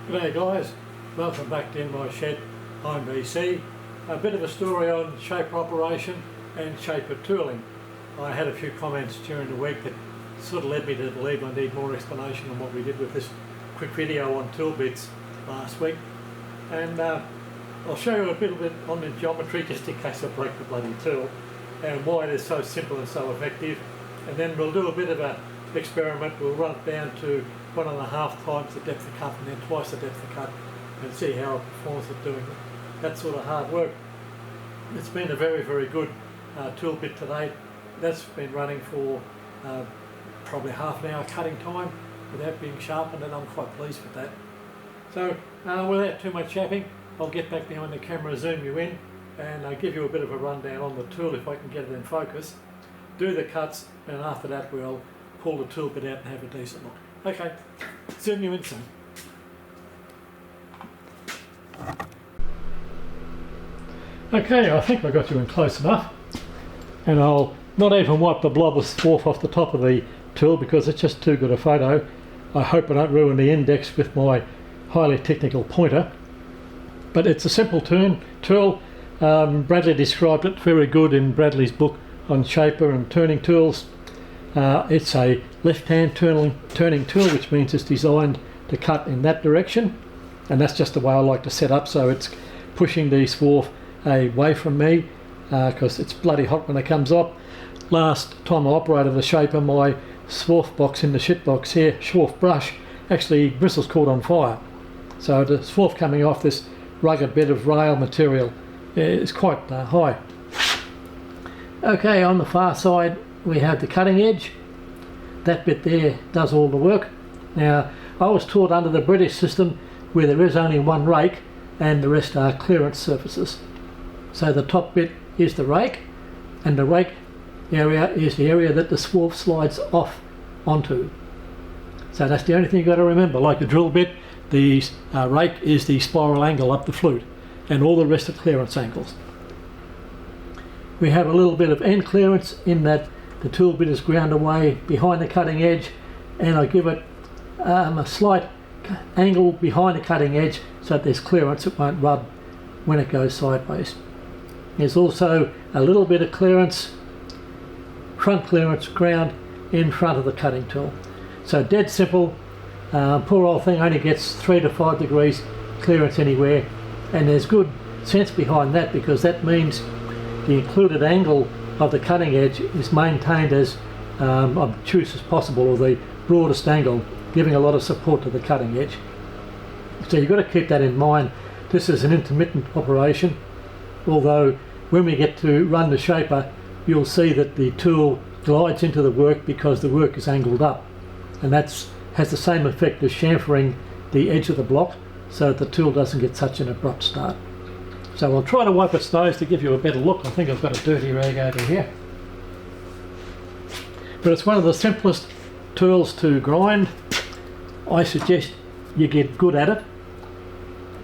G'day guys, welcome back to In My Shed. I'm BC. A bit of a story on shaper operation and shaper tooling. I had a few comments during the week that sort of led me to believe I need more explanation on what we did with this quick video on tool bits last week. And I'll show you a little bit on the geometry just in case I break the bloody tool and why it is so simple and so effective. And then we'll do a bit of an experiment. We'll run it down to 1.5 times the depth of cut and then twice the depth of cut and see how it performs at doing that sort of hard work. It's been a very, very good tool bit to date. That's been running for probably half an hour cutting time without being sharpened, and I'm quite pleased with that. So without too much chapping, I'll get back behind the camera, zoom you in, and I'll give you a bit of a rundown on the tool if I can get it in focus. Do the cuts, and after that we'll pull the tool bit out and have a decent look. Okay, zoom you in soon. Okay, I think I got you in close enough, and I'll not even wipe the blob of swarf off the top of the tool because it's just too good a photo. I hope I don't ruin the index with my highly technical pointer, but it's a simple tool. Bradley described it very good in Bradley's book on shaper and turning tools. It's a left-hand turning tool, which means it's designed to cut in that direction, and that's just the way I like to set up, so it's pushing the swarf away from me because it's bloody hot when it comes up. Last time I operated the shaper, my swarf box in the shit box here, swarf brush, actually bristles caught on fire. So the swarf coming off this rugged bit of rail material is quite high. Okay, on the far side we have the cutting edge. That bit there does all the work. Now, I was taught under the British system where there is only one rake and the rest are clearance surfaces. So the top bit is the rake, and the rake area is the area that the swarf slides off onto. So that's the only thing you've got to remember. Like a drill bit, the rake is the spiral angle up the flute, and all the rest are clearance angles. We have a little bit of end clearance in that the tool bit is ground away behind the cutting edge, and I give it a slight angle behind the cutting edge so that there's clearance, it won't rub when it goes sideways. There's also a little bit of clearance, front clearance ground in front of the cutting tool. So dead simple. Poor old thing only gets 3 to 5 degrees clearance anywhere, and there's good sense behind that because that means the included angle of the cutting edge is maintained as obtuse as possible, or the broadest angle, giving a lot of support to the cutting edge. So you've got to keep that in mind. This is an intermittent operation, although when we get to run the shaper, you'll see that the tool glides into the work because the work is angled up, and that has the same effect as chamfering the edge of the block so that the tool doesn't get such an abrupt start. So I'll try to wipe its nose to give you a better look. I think I've got a dirty rag over here. But it's one of the simplest tools to grind. I suggest you get good at it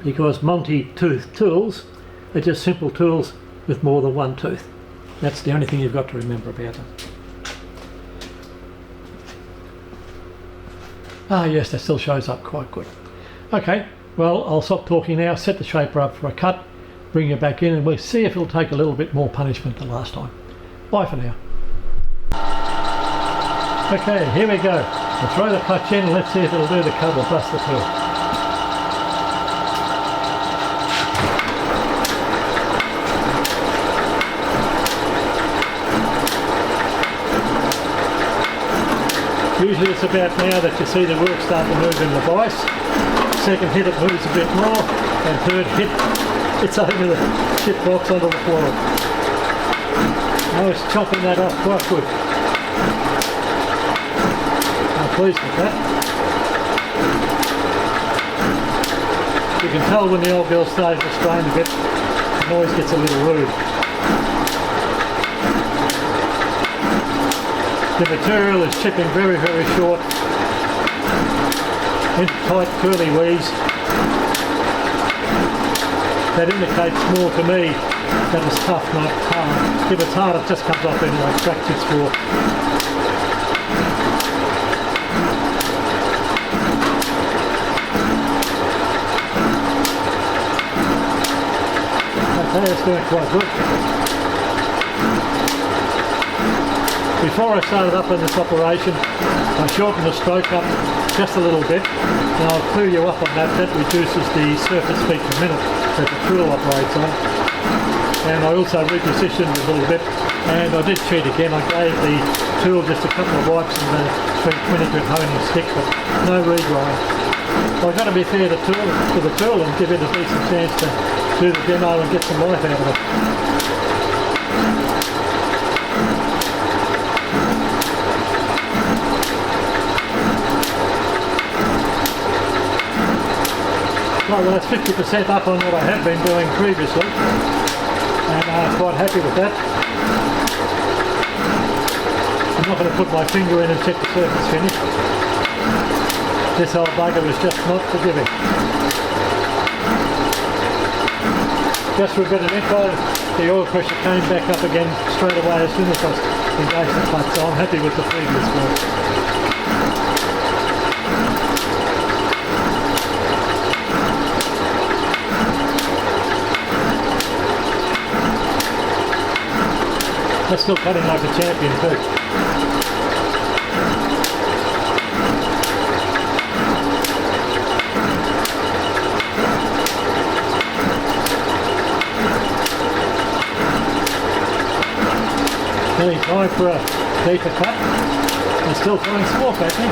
because multi-tooth tools are just simple tools with more than one tooth. That's the only thing you've got to remember about them. Ah yes, that still shows up quite good. Okay, well I'll stop talking now, set the shaper up for a cut, bring you back in, and we'll see if it'll take a little bit more punishment than last time. Bye for now. Okay, here we go. We'll throw the clutch in and let's see if it'll do the cut or bust the tool. Usually it's about now that you see the work start to move in the vise. Second hit it moves a bit more, and third hit it's over the shit box onto the floor. I was chopping that off quite good. I'm pleased with that. You can tell when the old girl started to strain a bit, the noise gets a little rude. The material is chipping very, very short into tight curly wheeze. That indicates more to me that it's tough, not hard. If it's hard, it just comes off anyway, cracks its swarf. Okay, it's doing quite good. Before I started up in this operation, I shortened the stroke up just a little bit, and I'll clue you up on that. That reduces the surface feet per minute that the tool operates on. And I also repositioned it a little bit, and I did cheat again. I gave the tool just a couple of wipes and the 20 grit honing stick, but no regrind. I've got to be fair to the tool and give it a decent chance to do the demo and get some life out of it. Well, that's 50% up on what I have been doing previously, and I'm quite happy with that. I'm not going to put my finger in and check the surface finish. This old bugger is just not forgiving. Just for a bit of info, the oil pressure came back up again straight away as soon as I engaged the clutch, so I'm happy with the previous work. They're still cutting like a champion too. Nearly time for a deeper cut. They're still throwing swarf at me.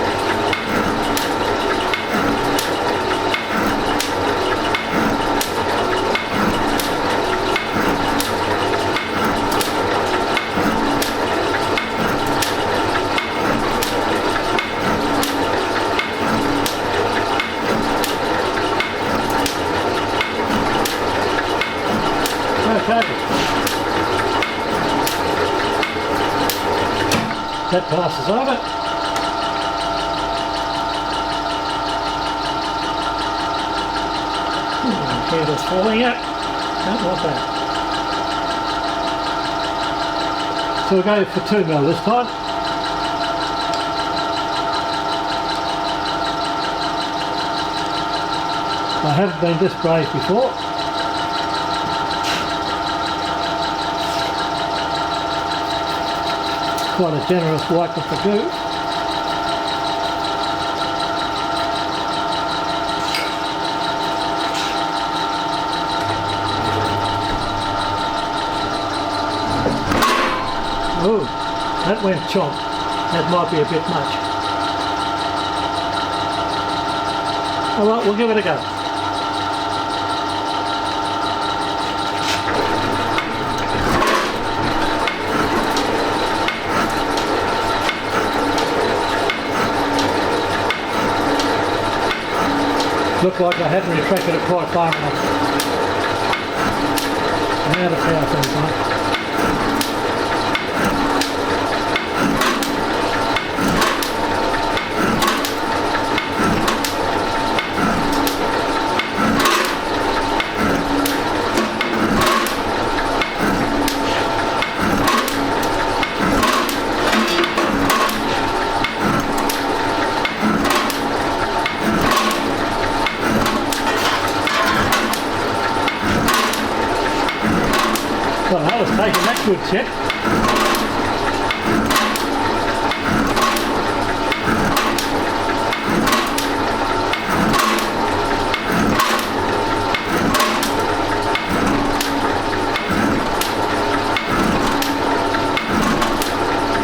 That passes over. Candle's falling out. Don't want that. So we'll go for 2 mil this time. I haven't been this brave before. Quite a generous wipe of the goo. Ooh, that went chomp. That might be a bit much. Alright, we'll give it a go. Looked like I hadn't retracted it quite far enough. Now the power thing's on. Well, I was taking that good chip.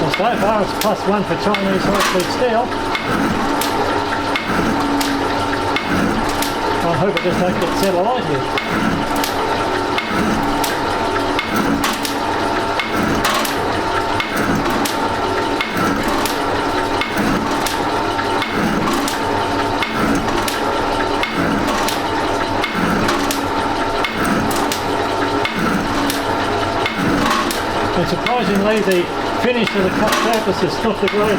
Well, so far it's +1 for Chinese high-speed steel. I hope it just don't get satellite here. And surprisingly, the finish of the cut surface is not degraded.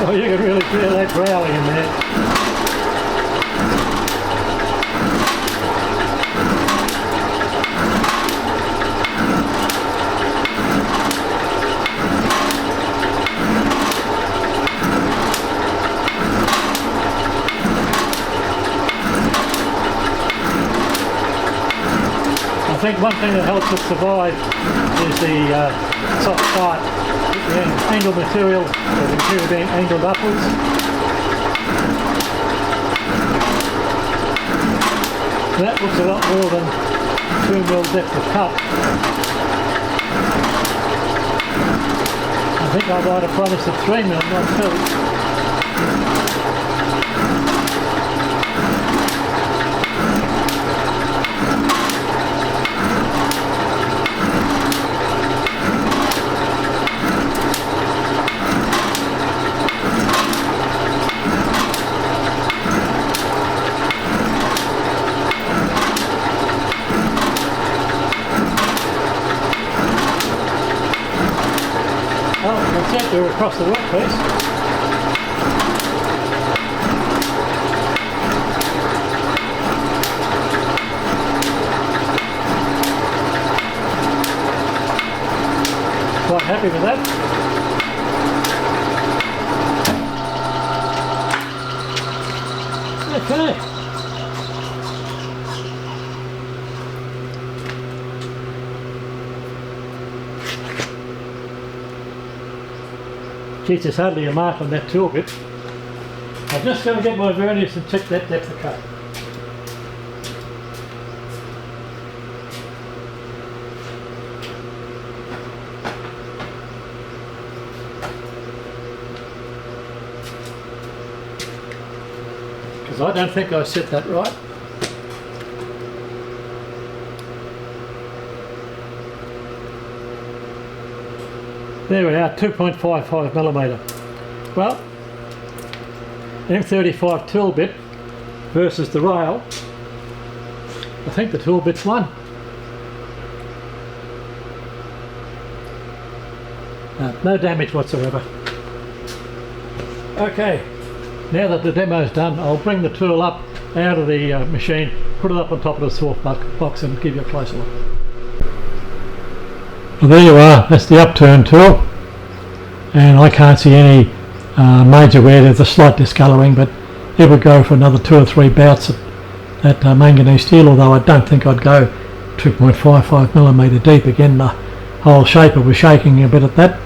Oh, you can really feel that growling in there. think one thing that helps it survive is the soft part, the angled material, the material being angled upwards. That looks a lot more than 2mm depth of cut. I think I might have promised a 3mm, not 2. We're across the workpiece. Quite happy with that. Okay. Geez, there's hardly a mark on that tool bit. I'm just going to get my verniers and check that depth of cut. Because I don't think I set that right. There we are, 2.55mm. Well, M35 tool bit versus the rail. I think the tool bit's won. No damage whatsoever. Okay, now that the demo's done, I'll bring the tool up out of the machine, put it up on top of the swarf box and give you a closer look. Well, there you are, that's the upturn tool, and I can't see any major wear. There's a slight discolouring, but it would go for another 2 or 3 bouts at manganese steel, although I don't think I'd go 2.55mm deep. Again, the whole shaper was shaking a bit at that.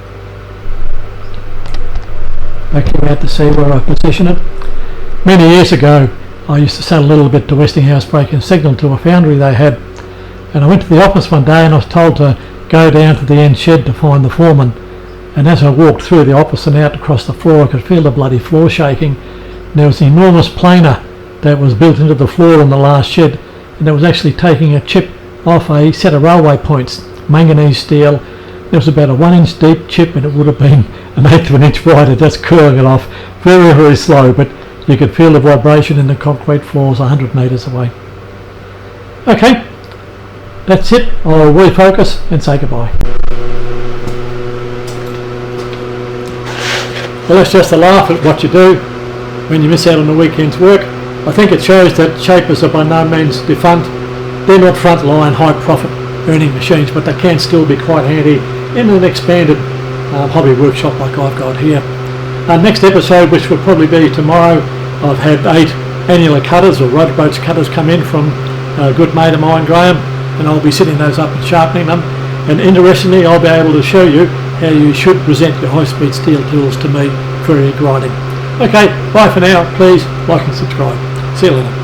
Back here out to see where I position it. Many years ago I used to sell a little bit to Westinghouse Brake and Signal to a foundry they had, and I went to the office one day and I was told to go down to the end shed to find the foreman, and as I walked through the office and out across the floor I could feel the bloody floor shaking. And there was an enormous planer that was built into the floor in the last shed, and it was actually taking a chip off a set of railway points, manganese steel. There was about a 1 inch deep chip, and it would have been an 1/8 of an inch wider, just curling it off very, very slow, but you could feel the vibration in the concrete floors 100 metres away. Okay, that's it. I'll refocus and say goodbye. Well, it's just a laugh at what you do when you miss out on the weekend's work. I think it shows that shapers are by no means defunct. They're not frontline high profit earning machines, but they can still be quite handy in an expanded hobby workshop like I've got here. Next episode, which will probably be tomorrow, I've had 8 annular cutters or rotaboats cutters come in from a good mate of mine, Graham, and I'll be setting those up and sharpening them. And interestingly, I'll be able to show you how you should present your high-speed steel tools to me for your grinding. Okay, bye for now. Please like and subscribe. See you later.